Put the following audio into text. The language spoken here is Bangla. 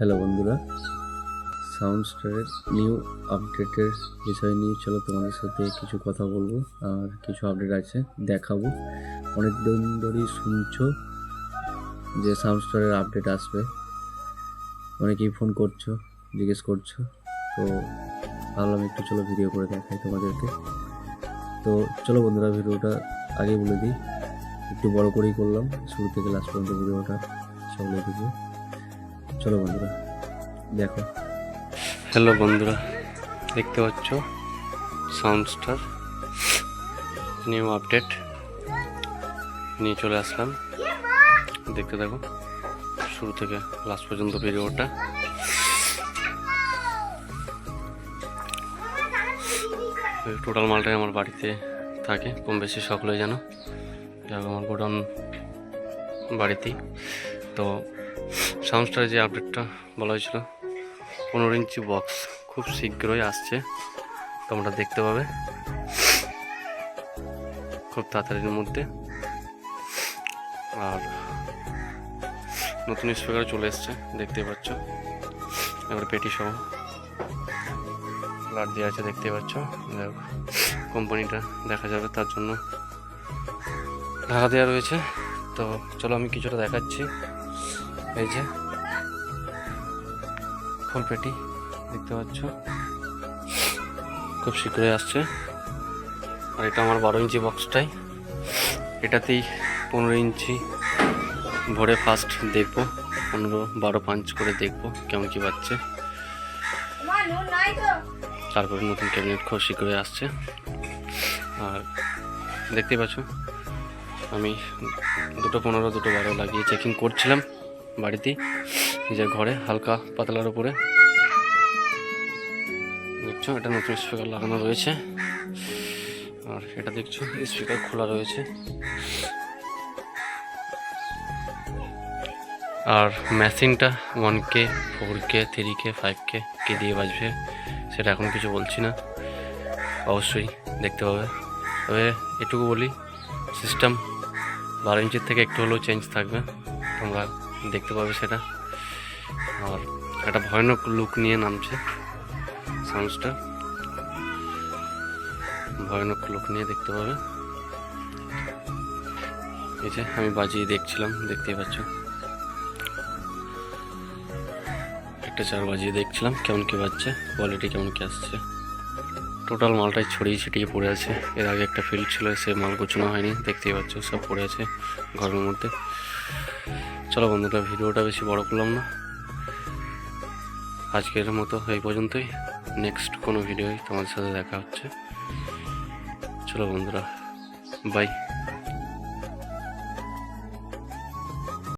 হ্যালো বন্ধুরা, সাউন্ডস্টারের নিউ আপডেটের বিষয় নিয়ে চলো তোমাদের সাথে কিছু কথা বলবো আর কিছু আপডেট আছে দেখাবো। অনেক দিন ধরেই শুনছো যে সাউন্ডস্টারের আপডেট আসবে, অনেকেই ফোন করছো, জিজ্ঞেস করছো, তো ভাবলাম একটু চলো ভিডিও করে দেখাই তোমাদেরকে। তো চলো বন্ধুরা, ভিডিওটা আগে বলে দিই, একটু বড় করেই করলাম, শুরু থেকে লাস্ট পর্যন্ত ভিডিওটা চলে দেবো। চলো বন্ধুরা দেখো। হ্যালো বন্ধুরা, দেখতে পাচ্ছ সাউন্ডস্টার নিউ আপডেট নিয়ে চলে আসলাম। দেখতে থাকো শুরু থেকে লাস্ট পর্যন্ত ভিডিওটা। টোটাল মালটাই আমার বাড়িতে থাকে, কম বেশি সকলে জানো, আমার গোডাউন বাড়িতেই। তো সাউন্ডস্টারের যে আপডেটটা বলা হয়েছিল 15 ইঞ্চি বক্স খুব শীঘ্রই আসছে, তোমরা দেখতে পাবে খুব তাড়াতাড়ির মধ্যে। আর নতুন স্পিকার চলে এসছে, দেখতে পাচ্ছ, এবার পেটি সহ লাট দেওয়া আছে, দেখতে পাচ্ছ। কোম্পানিটা দেখা যাবে, তার জন্য ঢাকা দেওয়া রয়েছে। তো চলো আমি কিছুটা দেখাচ্ছি। এই যে ফুল পেটি দেখতে পাচ্ছ, খুব শীঘ্রই আসছে। আর এটা আমার 12 ইঞ্চি বক্সটাই, এটাতেই 15 ইঞ্চি ভরে ফার্স্ট দেখবো, 15-12 পাঞ্চ করে দেখবো কেমন কি বাজছে। তারপরে নতুন ক্যাবিনেট খুব শীঘ্রই আসছে। আর দেখতেই পাচ্ছ আমি 2-15 2-12 লাগিয়ে চেকিং করছিলাম বাড়িতেই, নিজের ঘরে হালকা পাতলার উপরে। দেখছো এটা নতুন স্পিকার লাগানো রয়েছে, আর এটা দেখছো স্পিকার খোলা রয়েছে। আর মেশিনটা 1K 4K 3K 5K কে দিয়ে বাজবে সেটা এখন কিছু বলছি না, অবশ্যই দেখতে পাবে। তবে এটুকু বলি, সিস্টেম 12 ইঞ্চির থেকে একটু হলেও চেঞ্জ থাকবে, তোমরা দেখতে পাবে সেটা। আর একটা ভয়ানক লুক নিয়ে নামছে সাউন্ডস্টার, ভয়ানক লুক নিয়ে দেখতে পাবে। এই যে আমি বাজিয়ে দেখছিলাম, দেখতেই পাচ্ছ, একটা 4 বাজিয়ে দেখছিলাম কেমন কি বাজছে, কোয়ালিটি কেমন কি আসছে। টোটাল মালটাই ছড়িয়ে ছিটিয়ে পড়ে আছে, এর আগে একটা ফিল্ড ছিল, সে মাল গোছানো হয়নি, দেখতেই পাচ্ছ সব পড়ে আছে ঘরের মধ্যে। চলো বন্ধুরা, ভিডিওটা বেশি বড় করলাম না, আজকের মতো এই পর্যন্তই। নেক্সট কোনো ভিডিওয় তোমাদের সাথে দেখা হচ্ছে। চলো বন্ধুরা, বাই।